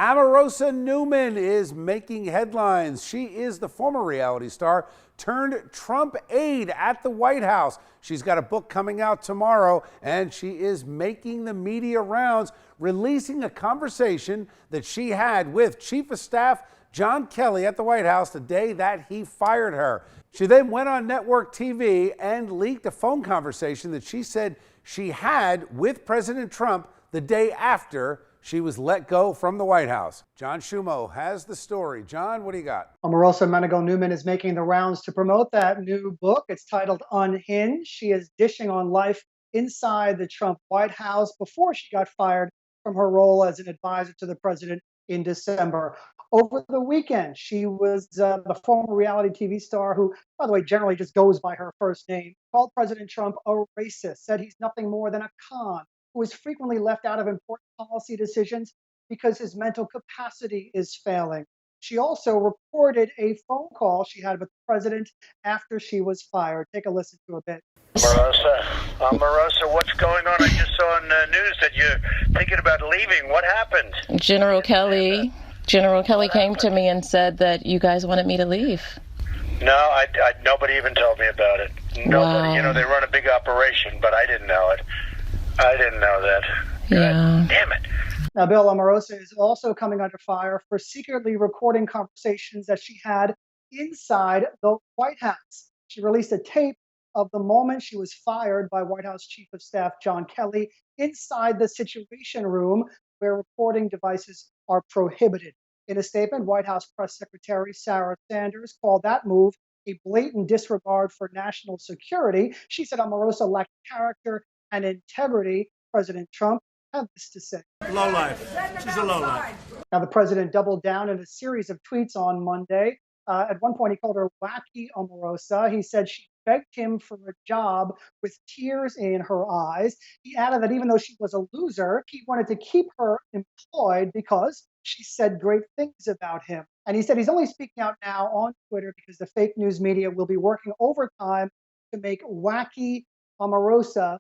Omarosa Newman is making headlines. She is the former reality star turned Trump aide at the White House. She's got a book coming out tomorrow, and she is making the media rounds, releasing a conversation that she had with Chief of Staff John Kelly at the White House the day that he fired her. She then went on network TV and leaked a phone conversation that she said she had with President Trump the day after she was let go from the White House. John Schiumo has the story. John, what do you got? Omarosa Newman is making the rounds to promote that new book. It's titled Unhinged. She is dishing on life inside the Trump White House before she got fired from her role as an advisor to the president in December. Over the weekend, she was the former reality TV star who, by the way, generally just goes by her first name, called President Trump a racist, said he's nothing more than a con, who is frequently left out of important policy decisions because his mental capacity is failing. She also reported a phone call she had with the president after she was fired. Take a listen to a bit. Omarosa, what's going on? I just saw on the news that you're thinking about leaving. What happened? General Kelly came to me and said that you guys wanted me to leave. No, nobody even told me about it. Nobody. Wow. They run a big operation, but I didn't know it. I didn't know that. Yeah. Damn it. Now, Bill, Omarosa is also coming under fire for secretly recording conversations that she had inside the White House. She released a tape of the moment she was fired by White House Chief of Staff John Kelly inside the Situation Room, where recording devices are prohibited. In a statement, White House Press Secretary Sarah Sanders called that move a blatant disregard for national security. She said Omarosa lacked character and integrity. President Trump had this to say. Lowlife. She's a lowlife. Now, the president doubled down in a series of tweets on Monday. At one point, he called her wacky Omarosa. He said she begged him for a job with tears in her eyes. He added that even though she was a loser, he wanted to keep her employed because she said great things about him. And he said he's only speaking out now on Twitter because the fake news media will be working overtime to make wacky Omarosa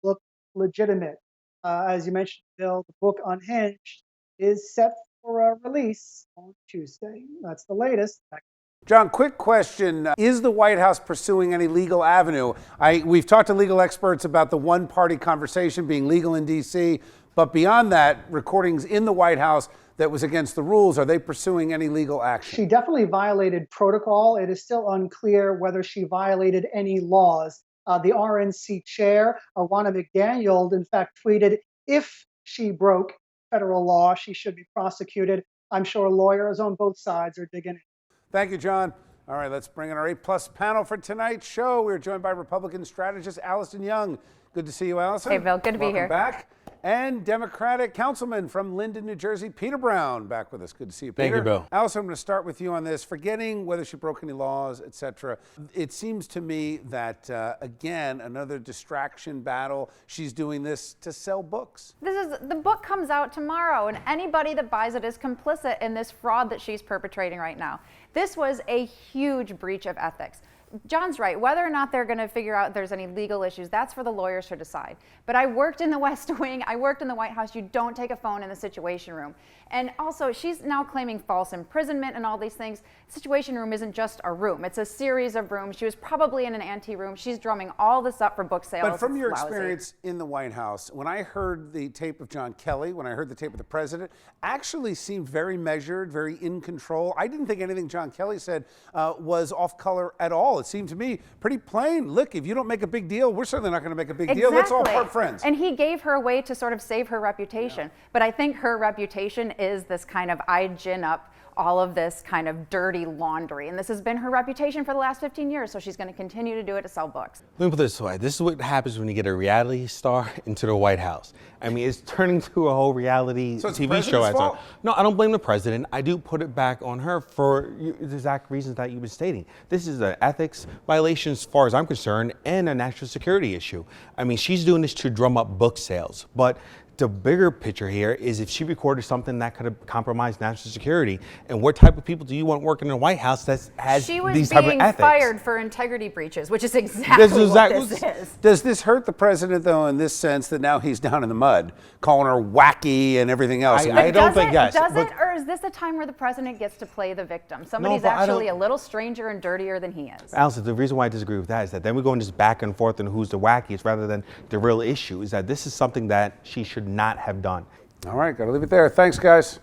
look legitimate. As you mentioned, Bill, the book Unhinged is set for a release on Tuesday. That's the latest. John, quick question. Is the White House pursuing any legal avenue? We've talked to legal experts about the one-party conversation being legal in D.C., but beyond that, recordings in the White House that was against the rules, are they pursuing any legal action? She definitely violated protocol. It is still unclear whether she violated any laws. The RNC chair, Ronna McDaniel, in fact, tweeted, if she broke federal law, she should be prosecuted. I'm sure lawyers on both sides are digging in. Thank you, John. All right, let's bring in our A-plus panel for tonight's show. We're joined by Republican strategist Allison Young. Good to see you, Allison. Hey, Bill. Good to be here. Welcome back. And Democratic Councilman from Linden, New Jersey, Peter Brown, back with us. Good to see you, Peter. Thank you, Bill. Allison, I'm going to start with you on this. Forgetting whether she broke any laws, et cetera, it seems to me that, again, another distraction battle. She's doing this to sell books. The book comes out tomorrow, and anybody that buys it is complicit in this fraud that she's perpetrating right now. This was a huge breach of ethics. John's right. Whether or not they're going to figure out there's any legal issues, that's for the lawyers to decide. But I worked in the West Wing. I worked in the White House. You don't take a phone in the Situation Room. And also, she's now claiming false imprisonment and all these things. Situation Room isn't just a room. It's a series of rooms. She was probably in an ante-room. She's drumming all this up for book sales. But from your experience in the White House, when I heard the tape of John Kelly, when I heard the tape of the president, actually seemed very measured, very in control. I didn't think anything John Kelly said was off color at all. It seemed to me pretty plain. Look, if you don't make a big deal, we're certainly not going to make a big deal. Let's all part friends. And he gave her a way to sort of save her reputation. Yeah. But I think her reputation is this kind of I gin up all of this kind of dirty laundry. And this has been her reputation for the last 15 years, so she's going to continue to do it to sell books. Let me put it this way. This is what happens when you get a reality star into the White House. I mean, it's turning to a whole reality TV show. No, I don't blame the president. I do put it back on her for the exact reasons that you've been stating. This is an ethics violation as far as I'm concerned and a national security issue. I mean, she's doing this to drum up book sales. But the bigger picture here is if she recorded something that could have compromised national security, and what type of people do you want working in the White House that has these type of ethics? She was being fired for integrity breaches, which is exactly what this is. Does this hurt the president, though, in this sense that now he's down in the mud, calling her wacky and everything else? I don't think yes. Or is this a time where the president gets to play the victim? Somebody's actually a little stranger and dirtier than he is. Allison, the reason why I disagree with that is that then we go into this back and forth and who's the wackiest rather than the real issue is that this is something that she should not have done. All right, got to leave it there. Thanks, guys.